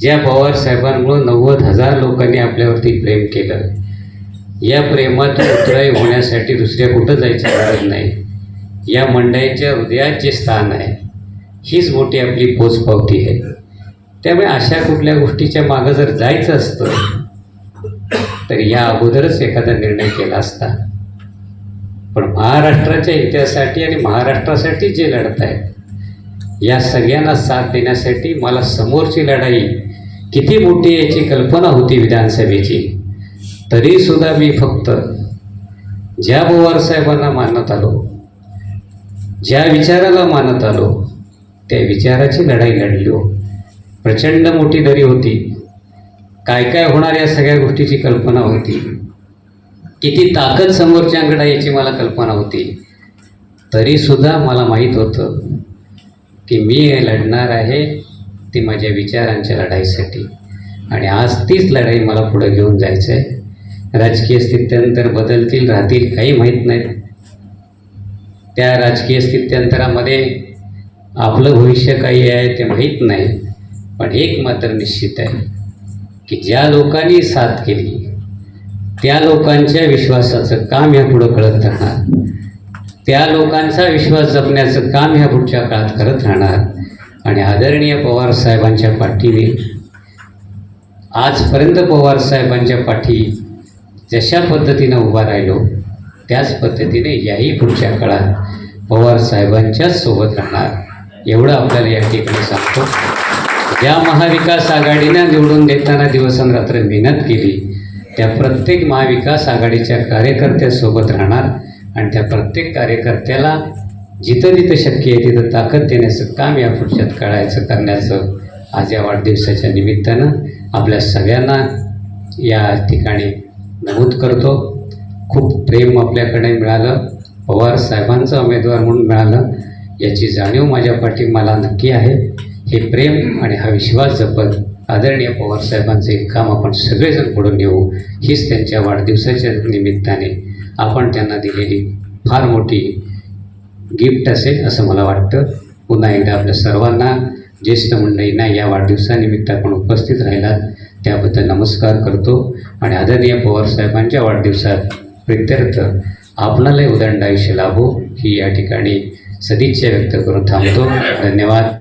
ज्या पवार साहेबांमुळे 90,000 लोकांनी आपल्यावरती प्रेम केलं, या प्रेमातून उतराई होण्यासाठी दुसऱ्या कुठं जायची गरज नाही. या मंडळींच्या हृदयात जे स्थान आहे हीच मोठी आपली पोचपावती आहे. त्यामुळे अशा कुठल्या गोष्टीच्या मागं जर जायचं असतं तर या अगोदरच एखादा निर्णय केला असता. पण महाराष्ट्राच्या इतिहासासाठी आणि महाराष्ट्रासाठी जे लढत आहेत या सगळ्यांना साथ देण्यासाठी मला समोरची लढाई किती मोठी याची कल्पना होती विधानसभेची. तरीसुद्धा मी फक्त ज्या पवार साहेबांना मानत आलो, ज्या विचाराला मानत आलो त्या विचाराची लढाई लढलो. प्रचंड मोठी दरी होती. काय काय होणार या सगळ्या गोष्टीची कल्पना होती. किती ताकद समोरच्यांकडे याची मला कल्पना होती. तरीसुद्धा मला माहीत होतं की मी लढणार आहे ती माझ्या विचारांच्या लढाईसाठी. आणि आज तीच लढाई मला पुढे घेऊन जायचं आहे. राजकीय स्थित्यंतर बदलतील राहतील काही माहीत नाहीत. त्या राजकीय स्थित्यंतरामध्ये आपलं भविष्य काही आहे ते माहीत नाही. पण एक मात्र निश्चित आहे की ज्या लोकांनी साथ केली त्या लोकांच्या विश्वासाचं काम ह्या पुढं करत राहणार. त्या लोकांचा विश्वास जपण्याचं काम ह्या पुढच्या काळात करत राहणार. आणि आदरणीय पवार साहेबांच्या पाठीने आजपर्यंत पवार साहेबांच्या पाठी जशा पद्धतीनं उभा राहिलो त्याच पद्धतीने याही पुढच्या काळात पवार साहेबांच्याच सोबत राहणार एवढं आपल्याला या ठिकाणी सांगतो. ज्या महाविकास आघाडीनं निवडून देताना दिवसरात्र मेहनत केली त्या प्रत्येक महाविकास आघाडीच्या कार्यकर्त्यासोबत राहणार. आणि त्या प्रत्येक कार्यकर्त्याला जिथं जिथं शक्य आहे तिथं ताकद देण्याचं काम या पुढच्या काळाचं करण्याचं आज या वाढदिवसाच्या निमित्तानं आपल्या सगळ्यांना या ठिकाणी नमूद करतो. खूप प्रेम आपल्याकडे मिळालं, पवार साहेबांचा उमेदवार म्हणून मिळालं याची जाणीव माझ्या पाठी मला नक्की आहे. हे प्रेम आणि हा विश्वास जपत आदरणीय पवार साहेबांचं एक काम आपण सगळेजण पुढे नेऊ हीच त्यांच्या वाढदिवसाच्या निमित्ताने आपण त्यांना दिलेली फार मोठी गिफ्ट असेल असं मला वाटतं. पुन्हा एकदा आपल्या सर्वांना ज्येष्ठ मंडळींना या वाढदिवसानिमित्त आपण उपस्थित राहिलात त्याबद्दल नमस्कार करतो. आणि आदरणीय पवार साहेबांच्या वाढदिवसात प्रित्यर्थ आपणालाही उदंड आयुष्य लाभो ही या ठिकाणी सदिच्छा व्यक्त करून थांबतो. धन्यवाद.